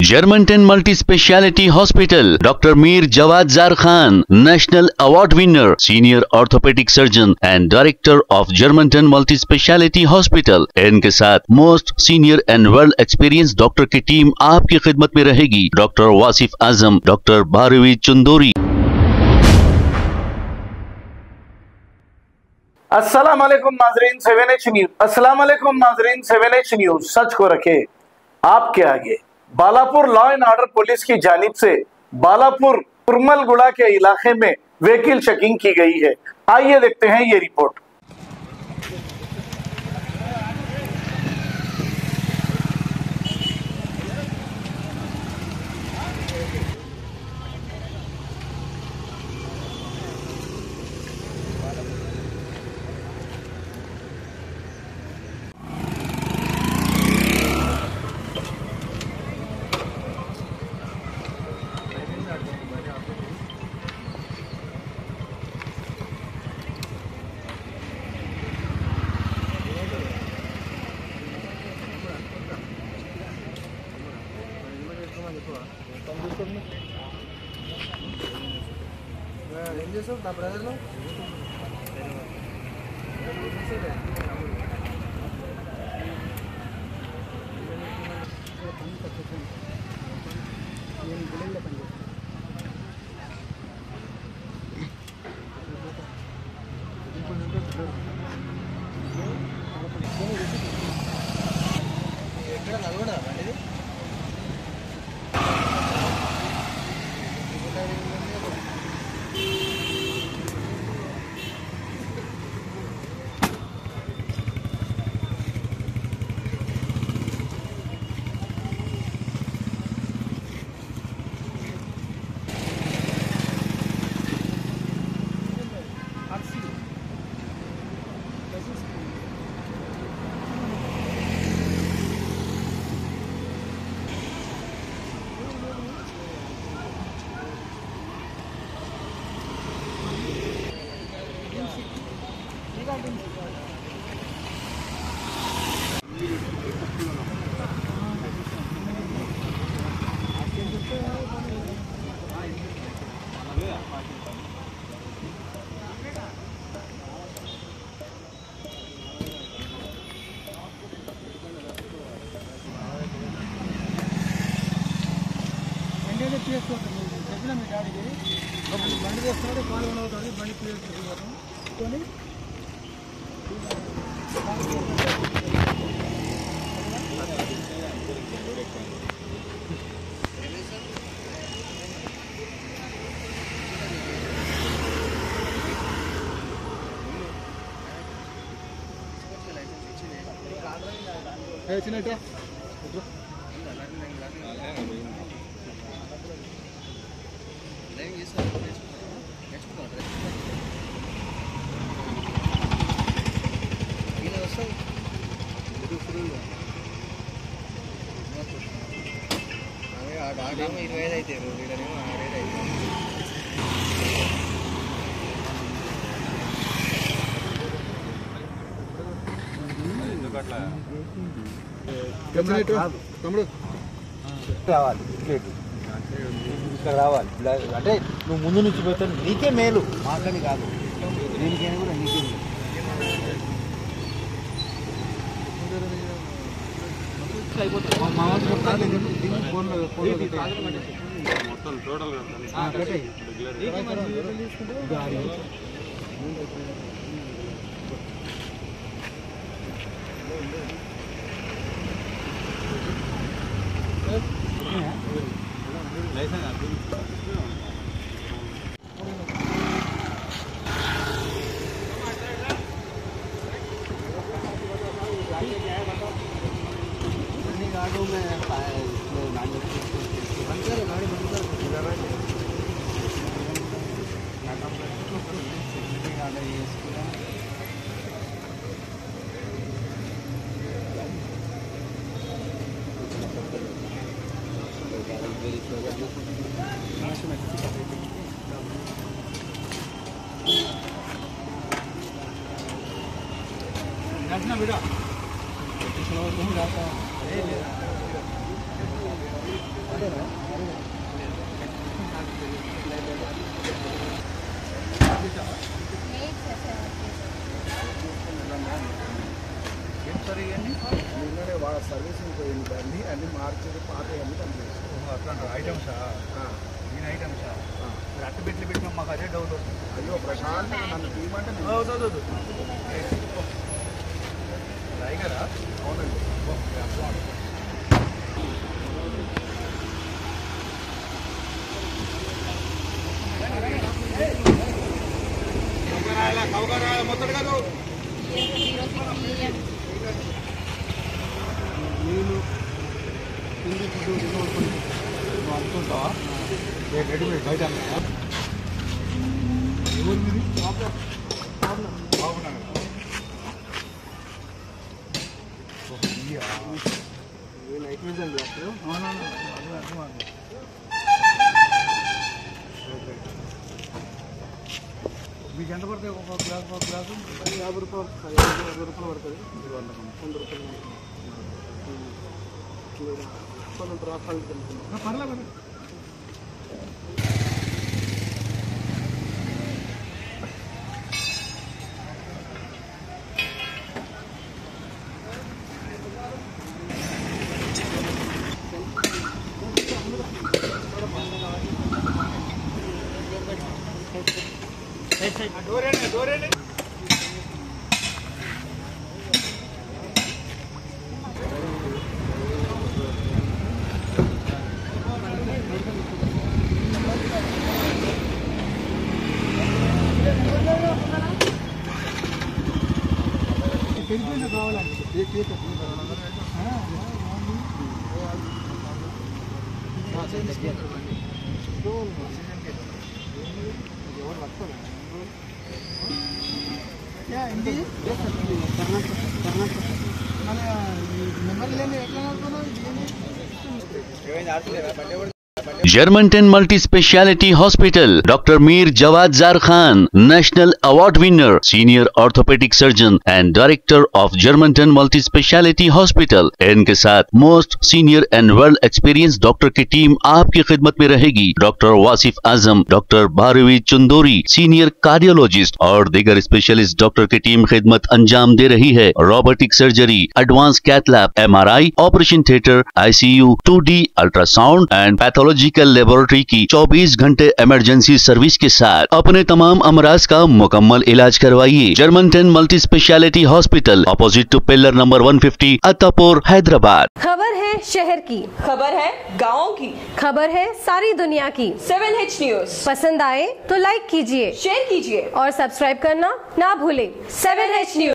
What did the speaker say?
Germantown Multi Speciality Hospital, Dr. Mir Jawad Zar Khan, National Award winner, Senior Orthopedic Surgeon and Director of Germantown Multi Speciality Hospital. इनके साथ most senior and well experience doctor की team आपकी खिदमत में रहेगी। Doctor Wasif Azam, doctor Bharvi Chandori. अस्सलाम वालेकुम नाजरीन 7H न्यूज। अस्सलाम वालेकुम नाजरीन 7H न्यूज सच को रखे आपके आगे। Balapur law and order police की जानिब से बालापुर तुरमलगुड़ा के इलाके में व्हीकल चेकिंग की गई है। आइए देखते हैं ये रिपोर्ट। ఏం చేసావు నా బ్రదర్లో ఎక్కడ నల్గొండ అనేది చెప్పిన మీ డాడీకి బండి చేస్తున్నాడు పాల్గొనవుతుంది బండి కొని చిన్నట్టు ఆడేమో 25 అయితే వీడనేమో 6 అయితే తమ్ముడు రావాలి ఇక్కడ రావాలి అంటే నువ్వు ముందు నుంచి పోతాను నీకే మేలు మాకని కాదు దీనికైనా కూడా నీకే మేలు మొత్తం టోటల్ बेटा నిన్ననే వాళ్ళ సర్వీసింగ్ పోయింది బండి అన్ని మార్చి పాత అన్ని కనిపిస్తుంది. అట్లా ఐటమ్సా నేను ఐటమ్సా అట్టు పెట్టి పెట్టినా మాకు అదే డౌట్ వస్తుంది. అయ్యో ప్రశాంత్ నన్ను తీయమంటే టైగరా అవునండి. మొత్తం కాదు నేను కింద ఫుడ్ అనుకుంటావా రెడీమేడ్ బయట ఎవరు మీది బాగున్నాను. నైట్ విజన్ డాక్టర్ మీకు ఎంత పడుతుంది ఒక గ్లాసు 50 రూపాయలు 20 రూపాయలు పడుతుంది. 100 రూపాయలు పర్లేదు. డోరేనే కావాలండి. ఎవరు పట్టుకోలేదు మన నెంబర్ లేని ఎట్లా Germantown Multi Speciality Hospital, Dr. Mir Jawad Zar Khan, National Award winner, Senior Orthopedic Surgeon and Director of Germantown Multi Speciality Hospital. इनके साथ most senior and world experience doctor की टीम आपकी खिदमत में रहेगी. Doctor Wasif Azam, doctor Bharvi Chandori, senior cardiologist और दीगर specialist doctor की टीम खिदमत अंजाम दे रही है. Robotic surgery, advance cath lab, MRI, operation theatre, ICU, 2D ultrasound and pathological laboratory की 24 घंटे इमरजेंसी सर्विस के साथ अपने तमाम अमराज का मुकम्मल इलाज करवाइए. Germanten multi speciality hospital, opposite to pillar number 150, Attapur, Hyderabad. खबर है शहर की, खबर है गाँव की, खबर है सारी दुनिया की. 7H न्यूज पसंद आए तो लाइक कीजिए, शेयर कीजिए और सब्सक्राइब करना ना भूलें. 7H news.